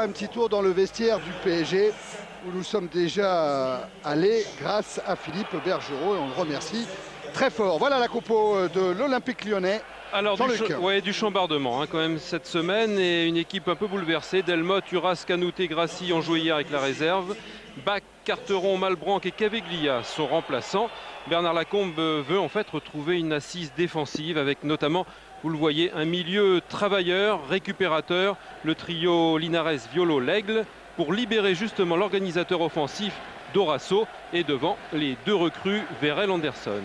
Un petit tour dans le vestiaire du PSG où nous sommes déjà allés grâce à Philippe Bergerot et on le remercie très fort. Voilà la compo de l'Olympique Lyonnais. Alors du chambardement quand même cette semaine et une équipe un peu bouleversée. Delmotte, Uras, Kanouté, Grassi ont joué hier avec la réserve. Bach, Carteron, Malbranck et Caveglia sont remplaçants. Bernard Lacombe veut en fait retrouver une assise défensive avec notamment, vous le voyez, un milieu travailleur, récupérateur, le trio Linares, Violo, Lègle, pour libérer justement l'organisateur offensif Dorasso et devant les deux recrues Verrel, Anderson.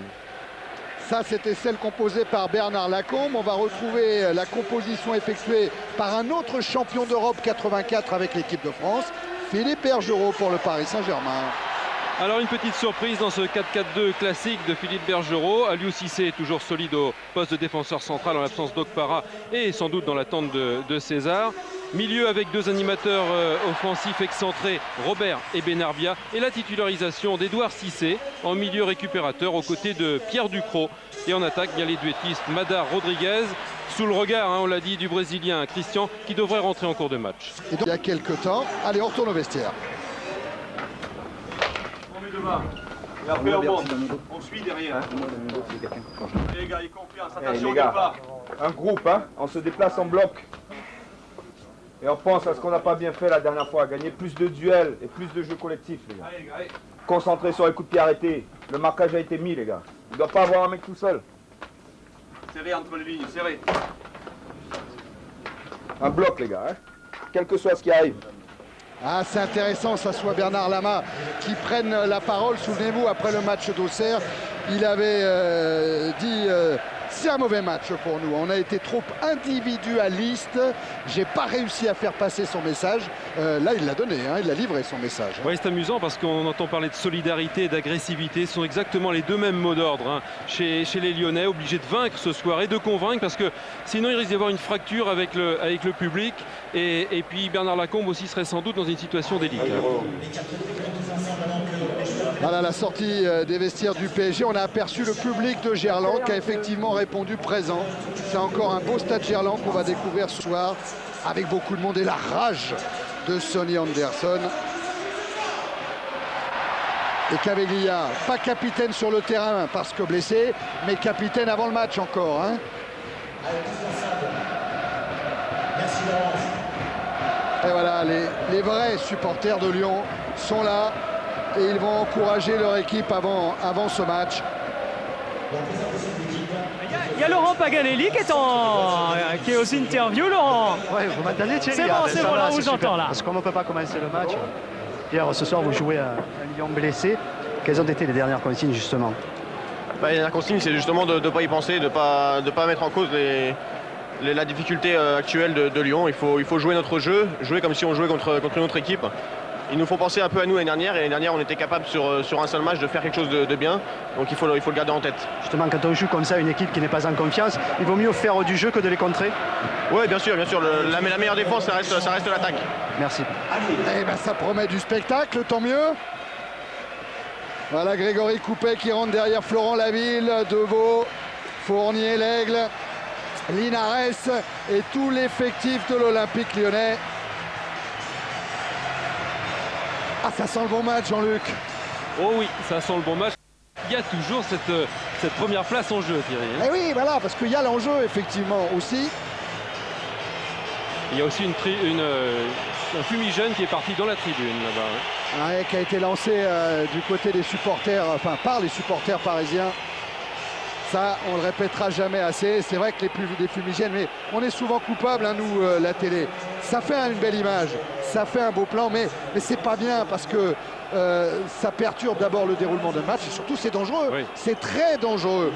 Ça, c'était celle composée par Bernard Lacombe. On va retrouver la composition effectuée par un autre champion d'Europe 84 avec l'équipe de France, Philippe Bergerot pour le Paris Saint-Germain. Alors une petite surprise dans ce 4-4-2 classique de Philippe Bergerot. Aliou Cissé est toujours solide au poste de défenseur central en l'absence d'Okpara et sans doute dans l'attente de César. Milieu avec deux animateurs offensifs excentrés, Robert et Benarbia. Et la titularisation d'Edouard Cissé en milieu récupérateur aux côtés de Pierre Ducrot. Et en attaque, il y a les duettistes Madar, Rodriguez, sous le regard, on l'a dit, du Brésilien Christian qui devrait rentrer en cours de match. Et donc, il y a quelques temps, allez, on retourne au vestiaire. Et après on monte, on suit derrière. Les gars, confiance, attention au départ. Un groupe, hein, on se déplace en bloc. Et on pense à ce qu'on n'a pas bien fait la dernière fois, gagner plus de duels et plus de jeux collectifs, les gars. Allez, allez. Concentré sur les coups de pied arrêtés. Le marquage a été mis, les gars. Il ne doit pas avoir un mec tout seul. Serré entre les lignes, serré. Un bloc, les gars, hein, quel que soit ce qui arrive. Ah, c'est intéressant, ça soit Bernard Lama qui prenne la parole. Souvenez-vous, après le match d'Auxerre, il avait dit c'est un mauvais match pour nous. On a été trop individualiste. J'ai pas réussi à faire passer son message. Là, il l'a donné, hein, il a livré son message. Oui, c'est amusant parce qu'on entend parler de solidarité et d'agressivité. Ce sont exactement les deux mêmes mots d'ordre chez les Lyonnais, obligés de vaincre ce soir et de convaincre parce que sinon il risque d'y avoir une fracture avec le public. Et puis Bernard Lacombe aussi serait sans doute dans une situation délicate. Voilà la sortie des vestiaires du PSG. On a aperçu le public de Gerland qui a effectivement répondu présent. C'est encore un beau stade Gerland qu'on va découvrir ce soir avec beaucoup de monde et la rage de Sonny Anderson. Et Caveglia, pas capitaine sur le terrain parce que blessé, mais capitaine avant le match encore. Hein. Et voilà, les vrais supporters de Lyon sont là et ils vont encourager leur équipe avant ce match. Il y a Laurent Paganelli qui est aux interviews, Laurent. Ouais, vous m'entendez, Thierry? C'est bon, là, on vous entend là. Parce qu'on ne peut pas commencer le match. Hier, ce soir, vous jouez un Lyon blessé. Quelles ont été les dernières consignes, justement? La consigne, c'est justement de ne pas y penser, de ne pas mettre en cause la difficulté actuelle de Lyon. Il faut jouer notre jeu, jouer comme si on jouait contre une autre équipe. Il nous faut penser un peu à nous l'année dernière, et l'année dernière on était capable sur un seul match de faire quelque chose de bien, donc il faut le garder en tête. Justement, quand on joue comme ça une équipe qui n'est pas en confiance, il vaut mieux faire du jeu que de les contrer? Oui, bien sûr, la meilleure défense, ça reste l'attaque. Merci. Eh ben, ça promet du spectacle, tant mieux. Voilà Grégory Coupet qui rentre derrière Florent Laville, Deveau, Fournier, Lègle, Linares et tout l'effectif de l'Olympique Lyonnais. Ah, ça sent le bon match, Jean-Luc. Oh oui, ça sent le bon match. Il y a toujours cette première place en jeu, Thierry. Eh oui, voilà, parce qu'il y a l'enjeu, effectivement, aussi. Il y a aussi un fumigène qui est parti dans la tribune, là-bas. Ouais, qui a été lancé du côté des supporters, enfin, par les supporters parisiens. Ça, on le répétera jamais assez. C'est vrai que les fumigènes, mais on est souvent coupables, hein, nous, la télé. Ça fait une belle image, ça fait un beau plan, mais c'est pas bien parce que ça perturbe d'abord le déroulement d'un match et surtout c'est dangereux. Oui. C'est très dangereux.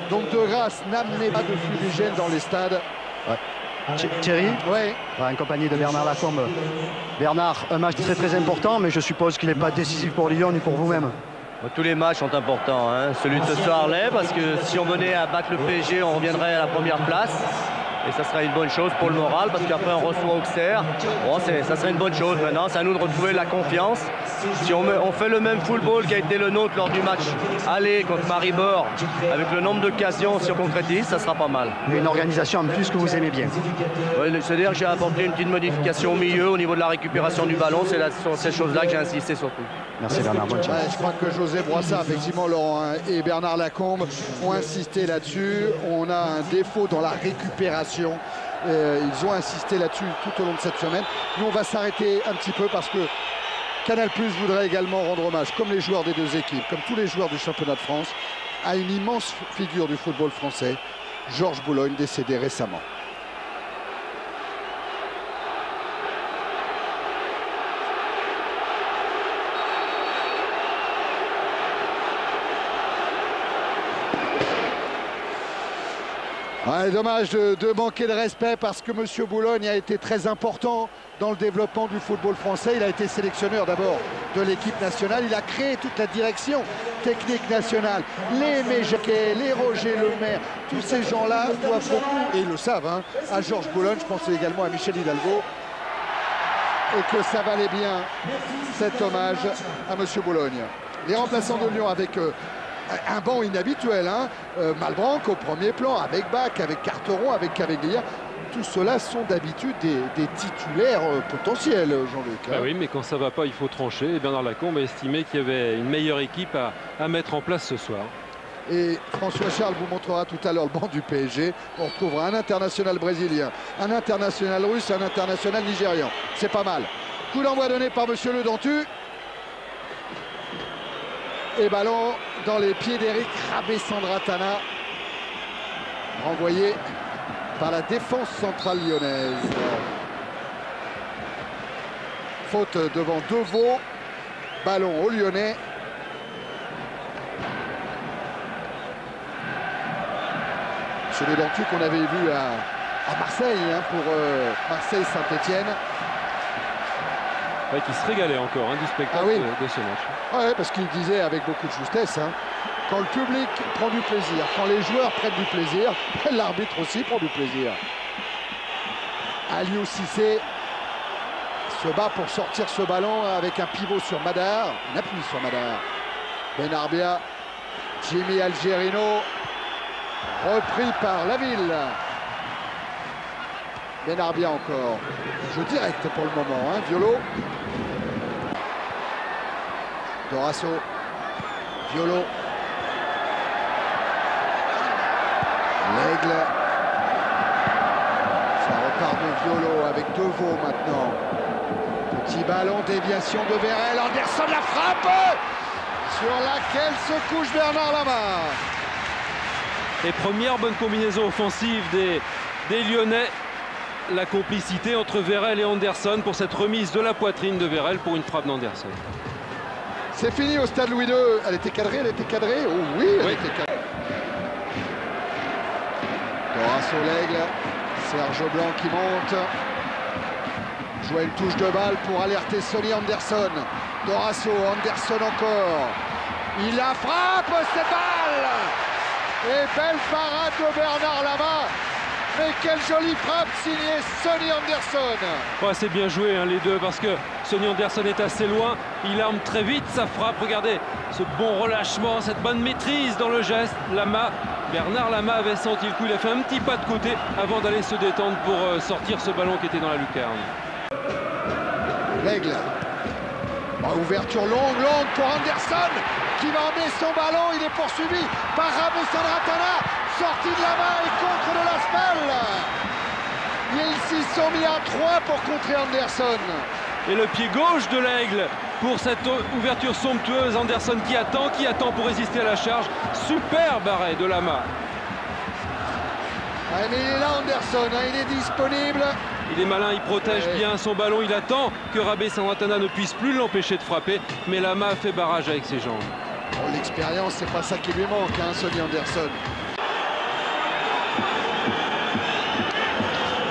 Donc de grâce, n'amenez pas de fumigènes dans les stades. Ouais. Thierry, ouais. En compagnie de Bernard Lacombe. Bernard, un match très très important, mais je suppose qu'il n'est pas décisif pour Lyon ni pour vous-même. Tous les matchs sont importants, hein. Celui de ce soir l'est, parce que si on venait à battre le PSG, on reviendrait à la première place. Et ça serait une bonne chose pour le moral, parce qu'après on reçoit Auxerre. Bon, ça serait une bonne chose maintenant. C'est à nous de retrouver la confiance Si on fait le même football qui a été le nôtre lors du match aller contre Maribor, avec le nombre d'occasions, si on concrétise, ça sera pas mal. Une organisation en plus que vous aimez bien. Oui, c'est-à-dire que j'ai apporté une petite modification au milieu au niveau de la récupération du ballon. C'est sur ces choses-là que j'ai insisté surtout. Merci Bernard, bonne chance. Ouais, je crois que José Boissat, effectivement, Laurent et Bernard Lacombe ont insisté là-dessus. On a un défaut dans la récupération. Ils ont insisté là-dessus tout au long de cette semaine. Nous, on va s'arrêter un petit peu parce que Canal+ voudrait également rendre hommage, comme les joueurs des deux équipes, comme tous les joueurs du championnat de France, à une immense figure du football français, Georges Boulogne, décédé récemment. Ouais, dommage de manquer de respect parce que M. Boulogne a été très important dans le développement du football français. Il a été sélectionneur d'abord de l'équipe nationale. Il a créé toute la direction technique nationale. Les Méjaquet, les Roger Lemaire, tous ces gens-là doivent beaucoup, et ils le savent, hein, à Georges Boulogne. Je pense également à Michel Hidalgo. Et que ça valait bien cet hommage à M. Boulogne. Les remplaçants de Lyon avec... un banc inhabituel, hein. Malbranc au premier plan, avec Bach, avec Carteron, avec Caveglia. Tout cela sont d'habitude des titulaires potentiels, Jean-Luc. Hein. Bah oui, mais quand ça ne va pas, il faut trancher. Et Bernard Lacombe a estimé qu'il y avait une meilleure équipe à mettre en place ce soir. Et François Charles vous montrera tout à l'heure le banc du PSG. On retrouvera un international brésilien, un international russe, un international nigérian. C'est pas mal. Coup d'envoi donné par Monsieur Le Dentu. Et ballon dans les pieds d'Eric Rabé-Sandratana, renvoyé par la défense centrale lyonnaise. Faute devant Deveau, ballon au Lyonnais. C'est Le Dentu qu'on avait vu à Marseille, hein, pour Marseille-Saint-Etienne. Ouais, qui se régalait encore, hein, du spectacle de ce match. Ouais, parce qu'il disait avec beaucoup de justesse, hein, quand le public prend du plaisir, quand les joueurs prennent du plaisir, l'arbitre aussi prend du plaisir. Aliou Cissé se bat pour sortir ce ballon avec un pivot sur Madar, un appui sur Madar. Benarbia, Jimmy Algerino, repris par Laville. Benarbia encore. Jeu direct pour le moment, hein, Violo. Dorasso. Violo. L'Aigle. Ça repart de Violo avec Deveau maintenant. Petit ballon, déviation de Vérel. Anderson la frappe sur laquelle se couche Bernard Lama. Et première bonne combinaison offensive des Lyonnais. La complicité entre Vérel et Anderson pour cette remise de la poitrine de Vérel pour une frappe d'Anderson. C'est fini au stade Louis II. Elle était cadrée, Oh oui, elle était cadrée. Dorasso l'Aigle. Serge Blanc qui monte. Joue une touche de balle pour alerter Sonny Anderson. Dorasso, Anderson encore. Il la frappe, cette balle. Et belle parade de Bernard Lama. Mais quelle jolie frappe signée Sonny Anderson. Ouais, c'est bien joué, hein, les deux, parce que Sonny Anderson est assez loin. Il arme très vite sa frappe. Regardez ce bon relâchement, cette bonne maîtrise dans le geste. Bernard Lama avait senti le coup. Il a fait un petit pas de côté avant d'aller se détendre pour sortir ce ballon qui était dans la lucarne. L'Aigle. Ouverture longue pour Anderson qui va emmener son ballon. Il est poursuivi par Rabé-Sandratana. Sortie de la main et contre de la Spal. Ils s'y sont mis à 3 pour contrer Anderson. Et le pied gauche de l'Aigle pour cette ouverture somptueuse. Anderson qui attend pour résister à la charge. Superbe arrêt de Lama. Ouais, mais il est là Anderson, hein, il est disponible. Il est malin, il protège bien son ballon. Il attend que Rabé-Sandratana ne puisse plus l'empêcher de frapper. Mais Lama fait barrage avec ses jambes. Oh, l'expérience, c'est pas ça qui lui manque, hein, Sonny Anderson.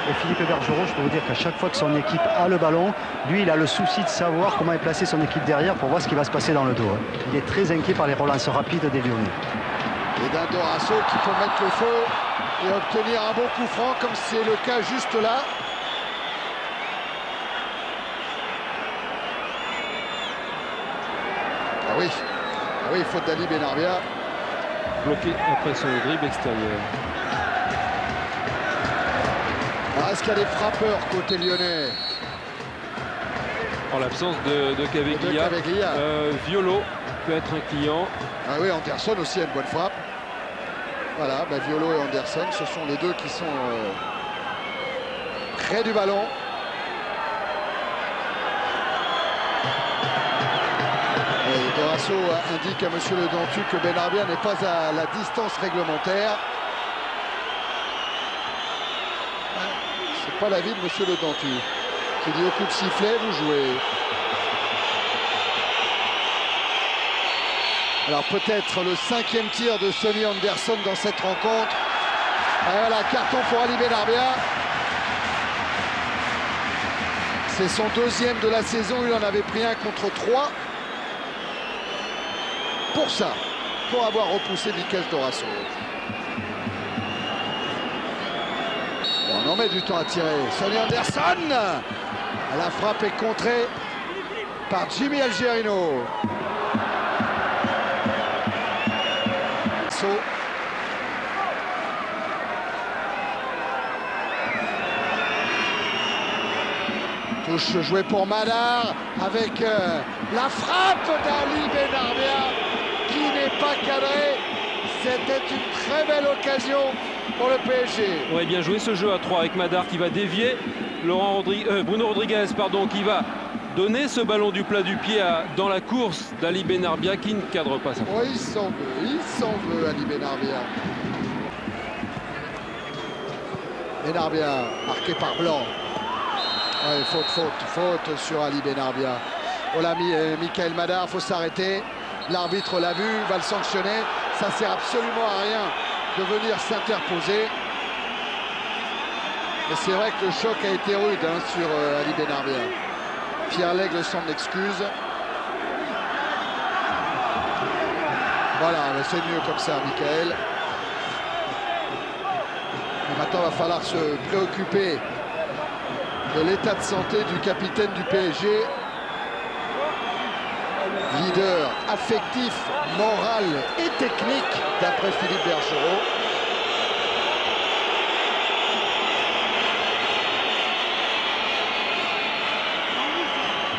Et Philippe Bergeron, je peux vous dire qu'à chaque fois que son équipe a le ballon, lui, il a le souci de savoir comment est placé son équipe derrière pour voir ce qui va se passer dans le dos. Il est très inquiet par les relances rapides des Lyonnais. Et d'un Dorasso qui peut mettre le feu et obtenir un bon coup franc, comme c'est le cas juste là. oui. Ah oui, faute d'Ali Benarbia. Bloqué après son dribble extérieur. Ah, est-ce qu'il y a des frappeurs côté lyonnais? En l'absence de Caveglia. Violo peut être un client. Ah oui, Anderson aussi a une bonne frappe. Voilà, bah Violo et Anderson, ce sont les deux qui sont près du ballon. Et Dorasso indique à monsieur Le Dentu que Benarbia n'est pas à la distance réglementaire. C'est pas l'avis de monsieur Le Dentu, qui dit au coup de sifflet, vous jouez. Alors peut-être le 5e tir de Sonny Anderson dans cette rencontre. Et voilà, carton pour Ali Benarbia. C'est son 2e de la saison, il en avait pris un contre 3. Pour ça, pour avoir repoussé Mickaël Dorasso. On en met du temps à tirer. Sonny Anderson. La frappe est contrée par Jimmy Algerino. Touche jouée pour Madar avec la frappe d'Ali Benarbia qui n'est pas cadrée. C'était une très belle occasion pour le PSG. Ouais, bien joué ce jeu à 3 avec Madar qui va dévier. Bruno Rodriguez qui va donner ce ballon du plat du pied dans la course d'Ali Benarbia qui ne cadre pas sa frappe. Oh, il s'en veut Ali Benarbia. Benarbia marqué par Blanc. Ouais, faute sur Ali Benarbia. On l'a mis Michael Madar, il faut s'arrêter. L'arbitre l'a vu, va le sanctionner. Ça sert absolument à rien de venir s'interposer. Mais c'est vrai que le choc a été rude sur Ali Benarbia. Pierre Lègle s'en excuse. Voilà, c'est mieux comme ça, Michael. Et maintenant, il va falloir se préoccuper de l'état de santé du capitaine du PSG. Leader affectif, moral et technique, d'après Philippe Bergerot.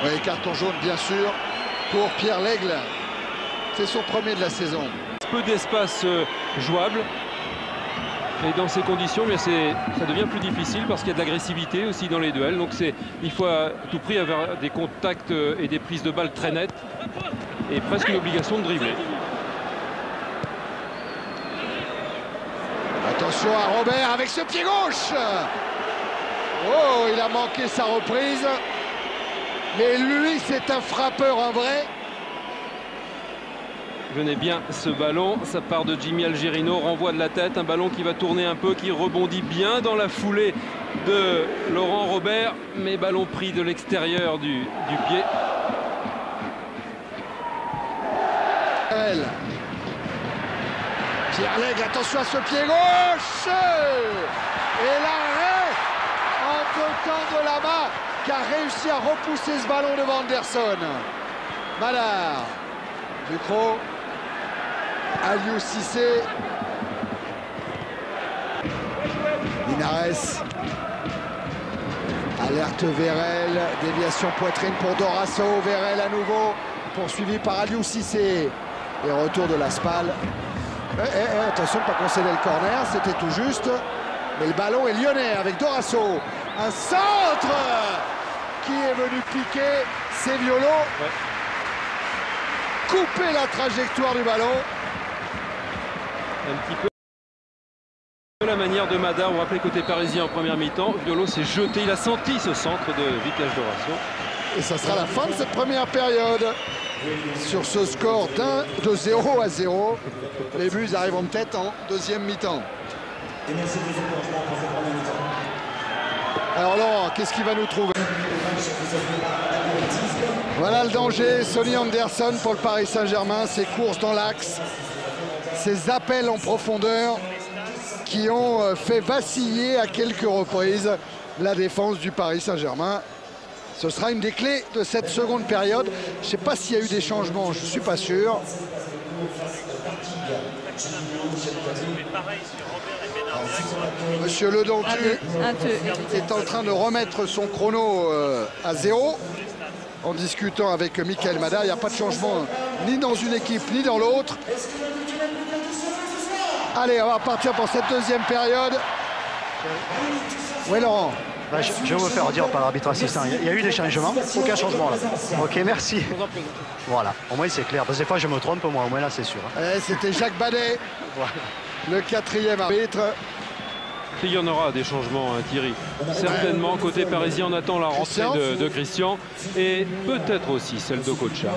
Oui, carton jaune, bien sûr, pour Pierre Lègle. C'est son premier de la saison. Peu d'espace jouable. Et dans ces conditions, ça devient plus difficile parce qu'il y a de l'agressivité aussi dans les duels. Donc il faut à tout prix avoir des contacts et des prises de balles très nettes. Et presque une obligation de dribbler. Attention à Robert avec ce pied gauche. Oh, il a manqué sa reprise. Mais lui, c'est un frappeur, un vrai. Venez bien ce ballon, ça part de Jimmy Algerino, renvoi de la tête, un ballon qui va tourner un peu, qui rebondit bien dans la foulée de Laurent Robert, mais ballon pris de l'extérieur du pied. Pierre Lègle, attention à ce pied gauche. Et l'arrêt en deux temps de la main qui a réussi à repousser ce ballon devant Anderson. Madar, Ducrot, Aliou Cissé, Linares, alerte Vérel, déviation poitrine pour Dorasso, Vérel à nouveau, poursuivi par Aliou Cissé. Et retour de la Spal. Attention de ne pas concéder le corner, c'était tout juste. Mais le ballon est lyonnais avec Dorasso. Un centre qui est venu piquer, c'est Violo. Ouais. Couper la trajectoire du ballon. Un petit peu la manière de Madar, vous rappelez côté parisien en première mi-temps. Violo s'est jeté, il a senti ce centre de Vicage Dorasso. Et ça sera la fin de cette première période. Sur ce score de 0 à 0. Les buts arrivent en tête en deuxième mi-temps. Alors Laurent, qu'est-ce qu'il va nous trouver? Voilà le danger, Sonny Anderson pour le Paris Saint-Germain, ses courses dans l'axe, ses appels en profondeur qui ont fait vaciller à quelques reprises la défense du Paris Saint-Germain. Ce sera une des clés de cette seconde période. Je ne sais pas s'il y a eu des changements, je ne suis pas sûr. Monsieur Le Dontu est en train de remettre son chrono à 0 en discutant avec Michael Mada. Il n'y a pas de changement ni dans une équipe ni dans l'autre. Allez, on va partir pour cette deuxième période. Oui, Laurent. Ben, je vais me faire dire par l'arbitre assistant. Il y a eu des changements, aucun changement là. Ok, merci. Voilà, au moins c'est clair. Parce que des fois je me trompe, moi, au moins là c'est sûr. C'était Jacques Badet, le 4e arbitre. Il y en aura des changements, hein, Thierry. Certainement, côté parisien, on attend la rentrée de Christian et peut-être aussi celle d'Okocha.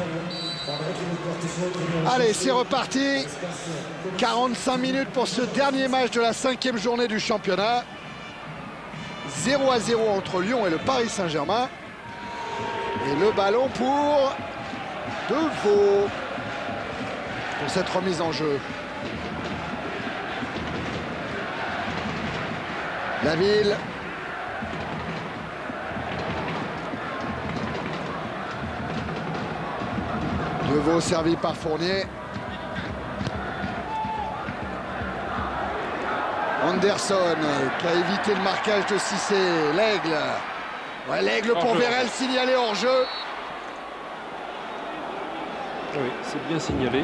Allez, c'est reparti. 45 minutes pour ce dernier match de la 5e journée du championnat. 0-0 entre Lyon et le Paris Saint-Germain. Et le ballon pour De Vaux pour cette remise en jeu. Laville. De Vaux servi par Fournier. Anderson qui a évité le marquage de Cissé. L'Aigle. Ouais, l'Aigle pour Vérel, signalé hors jeu. Oui, c'est bien signalé.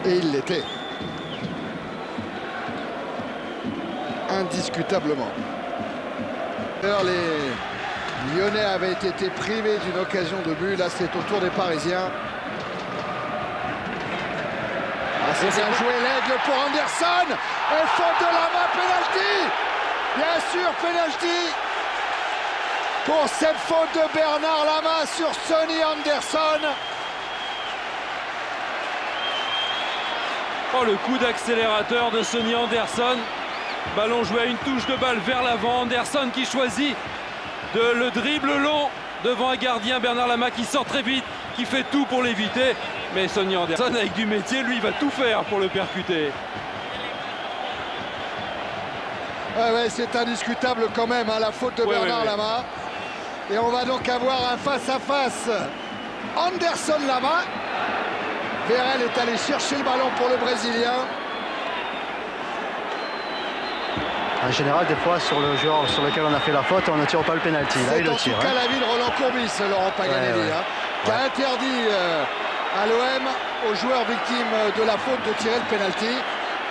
Et il l'était. Indiscutablement. Les Lyonnais avaient été privés d'une occasion de but. Là, c'est au tour des Parisiens. C'est bien joué, l'Aigle pour Anderson. Et faute de Lama, pénalty. Bien sûr, pénalty pour cette faute de Bernard Lama sur Sonny Anderson. Oh, le coup d'accélérateur de Sonny Anderson. Ballon joué à une touche de balle vers l'avant. Anderson qui choisit de le dribble long devant un gardien, Bernard Lama, qui sort très vite, qui fait tout pour l'éviter. Mais Sonny Anderson, avec du métier, lui, va tout faire pour le percuter. Ouais, c'est indiscutable quand même, hein, la faute de Bernard Lama. Et on va donc avoir un face-à-face Anderson-Lama. Vérel est allé chercher le ballon pour le Brésilien. En général, des fois, sur le joueur sur lequel on a fait la faute, on ne tire pas le pénalty. Là, il le tire. En tout cas, la vie de Roland Courbis, Laurent Paganelli, qui a interdit à l'OM, aux joueurs victimes de la faute, de tirer le pénalty.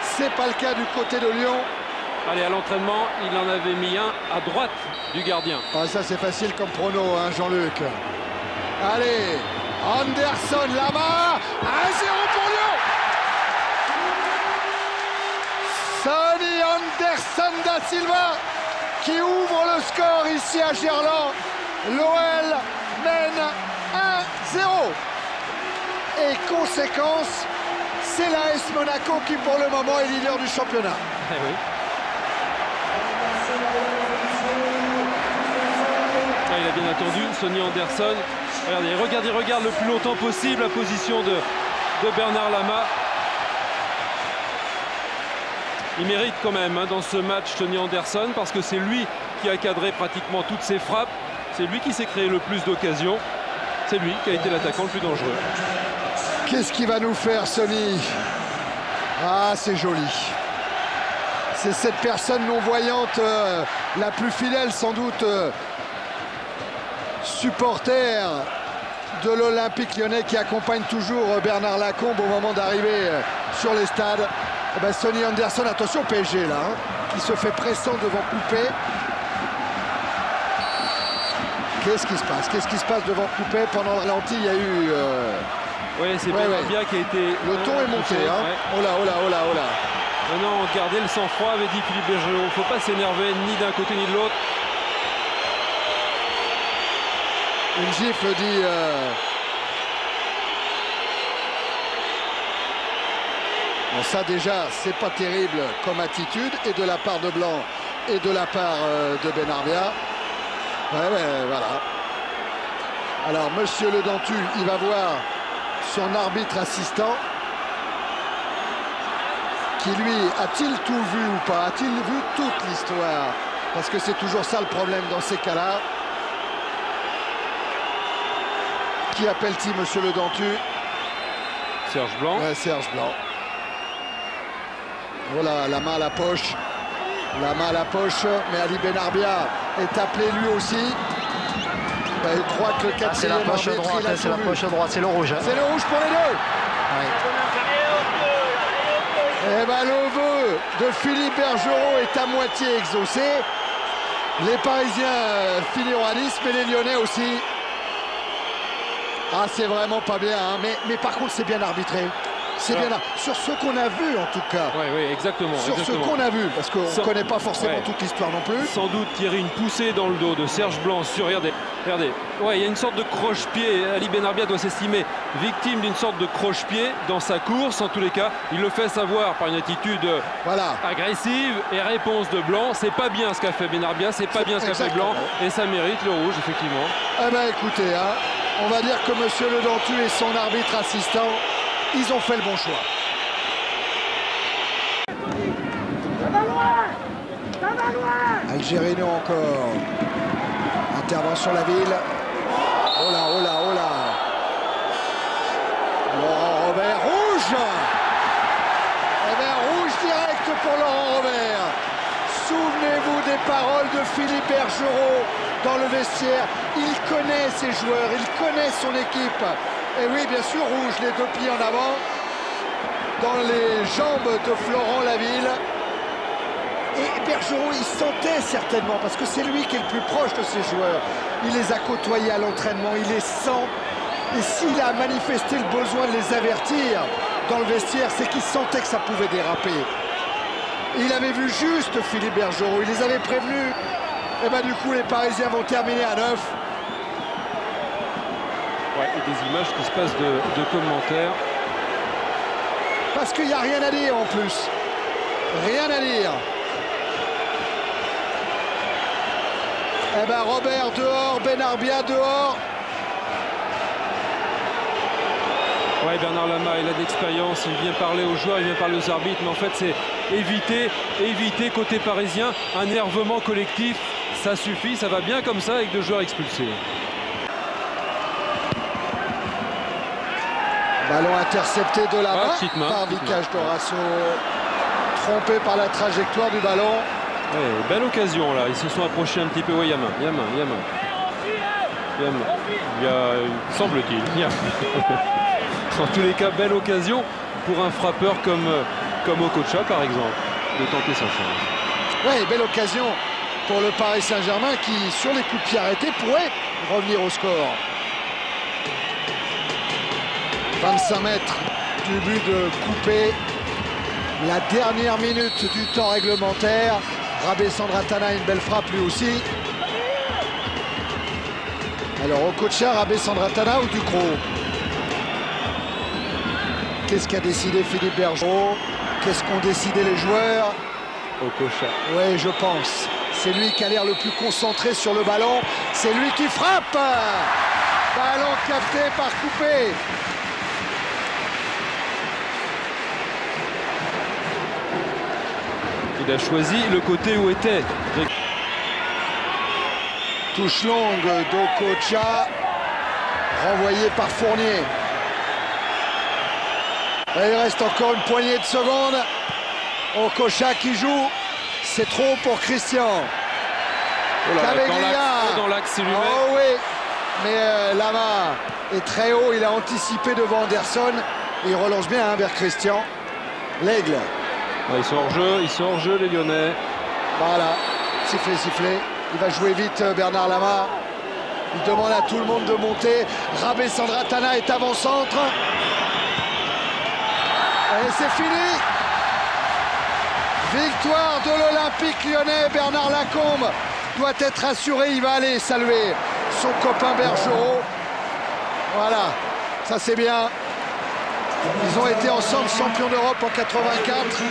C'est pas le cas du côté de Lyon. Allez, à l'entraînement, il en avait mis un à droite du gardien. Ah, ça, c'est facile comme prono, hein, Jean-Luc. Allez, Anderson, Lama, 1-0 pour Lyon. Sonny Anderson da Silva qui ouvre le score ici à Gerland. L'OL mène 1-0. Et conséquence, c'est l'AS Monaco qui pour le moment est leader du championnat. Eh oui. Ah, il a bien attendu, Sonny Anderson. Regardez, il regarde le plus longtemps possible la position de Bernard Lama. Il mérite quand même dans ce match Sonny Anderson parce que c'est lui qui a cadré pratiquement toutes ses frappes. C'est lui qui s'est créé le plus d'occasions. C'est lui qui a été l'attaquant le plus dangereux. Qu'est-ce qu'il va nous faire, Sonny? Ah, c'est joli. C'est cette personne non-voyante la plus fidèle, sans doute, supporter de l'Olympique Lyonnais qui accompagne toujours Bernard Lacombe au moment d'arriver sur les stades. Et ben Sonny Anderson, attention au PSG là, qui se fait pressant devant Coupé. Qu'est-ce qui se passe? Qu'est-ce qui se passe devant Coupé? Pendant le ralenti, il y a eu... Oui, c'est Benarbia qui a été... Le ton est monté, hein. Oh là, oh là, oh là, oh là. Maintenant, gardez le sang-froid, avait dit Philippe Bergeron. Il ne faut pas s'énerver ni d'un côté ni de l'autre. Une gifle dit... Bon, ça déjà, c'est pas terrible comme attitude, et de la part de Blanc et de la part de Benarbia. Ouais, voilà. Alors, monsieur Le Dentu, il va voir son arbitre assistant, qui lui, a-t-il tout vu ou pas? A-t-il vu toute l'histoire Parce que c'est toujours ça le problème dans ces cas-là. Qui appelle-t-il, monsieur Le Dentu? Serge Blanc. Ouais, Serge Blanc. Voilà, la main à la poche. La main à la poche, mais Ali Benarbia est appelé lui aussi. Ben, il croit que le 4e c'est la poche droite, c'est la poche droite, c'est le rouge. Hein. C'est le rouge pour les deux. Ouais. Et ben, le vœu de Philippe Bergerot est à moitié exaucé. Les Parisiens finiront à Nice, mais les Lyonnais aussi. Ah, c'est vraiment pas bien, hein. Mais par contre, c'est bien arbitré. C'est bien là. Sur ce qu'on a vu, en tout cas. Oui, exactement. Sur ce qu'on a vu, parce qu'on ne connaît pas forcément toute l'histoire non plus. Sans doute tirer une poussée dans le dos de Serge Blanc sur... Regardez. Ouais, il y a une sorte de croche-pied. Ali Benarbia doit s'estimer victime d'une sorte de croche-pied dans sa course. En tous les cas, il le fait savoir par une attitude agressive et réponse de Blanc. C'est pas bien ce qu'a fait Benarbia, c'est pas bien ce qu'a fait Blanc. Et ça mérite le rouge, effectivement. Eh ben écoutez, hein, on va dire que monsieur Le Dentu et son arbitre assistant, ils ont fait le bon choix. Algérino encore. Intervention la ville. Oh là, oh là, oh là. Laurent Robert, rouge. Eh bien, rouge direct pour Laurent Robert. Souvenez-vous des paroles de Philippe Bergerot dans le vestiaire. Il connaît ses joueurs, il connaît son équipe. Et oui, bien sûr, rouge, les deux pieds en avant, dans les jambes de Florent Laville. Et Bergerot, il sentait certainement, parce que c'est lui qui est le plus proche de ses joueurs. Il les a côtoyés à l'entraînement, il les sent. Et s'il a manifesté le besoin de les avertir dans le vestiaire, c'est qu'il sentait que ça pouvait déraper. Il avait vu juste Philippe Bergerot, il les avait prévenus. Et bien du coup, les Parisiens vont terminer à 9. Ouais, et des images qui se passent de commentaires. Parce qu'il n'y a rien à dire en plus. Rien à dire. Eh ben Robert dehors, Benarbia dehors. Ouais, Bernard Lama, il a de l'expérience, il vient parler aux joueurs, il vient parler aux arbitres, mais en fait c'est éviter côté parisien un énervement collectif. Ça suffit, ça va bien comme ça avec deux joueurs expulsés. Ballon intercepté de la main par Vikash Dorasso, trompé par la trajectoire du ballon. Ouais, belle occasion là, ils se sont approchés un petit peu. Oui, Yamin. Il y a, semble-t-il, en tous les cas, belle occasion pour un frappeur comme Okocha par exemple, de tenter sa chance. Oui, belle occasion pour le Paris Saint-Germain qui, sur les coups de pied arrêtés, pourrait revenir au score. 25 mètres du but de Coupé. La dernière minute du temps réglementaire. Rabé Sandratana, une belle frappe lui aussi. Alors Okocha, Rabé Sandratana ou Ducrot? Qu'est-ce qu'a décidé Philippe Bergerot? Qu'est-ce qu'ont décidé les joueurs? Okocha. Oui, je pense. C'est lui qui a l'air le plus concentré sur le ballon. C'est lui qui frappe. Ballon capté par Coupé. Il a choisi le côté où était. Touche longue d'Okocha, renvoyé par Fournier. Et il reste encore une poignée de secondes. Okocha qui joue, c'est trop pour Christian. Oh là, dans l'axe, c'est lui-même. Oh oui, mais Lama est très haut, il a anticipé devant Anderson. Et il relance bien vers Christian. L'Aigle. Ils sont hors jeu les Lyonnais. Voilà, sifflé. Il va jouer vite Bernard Lama. Il demande à tout le monde de monter. Rabé Sandratana est avant-centre. Et c'est fini. Victoire de l'Olympique lyonnais. Bernard Lacombe doit être assuré. Il va aller saluer son copain Bergerot. Voilà, ça c'est bien. Ils ont été ensemble champions d'Europe en 84.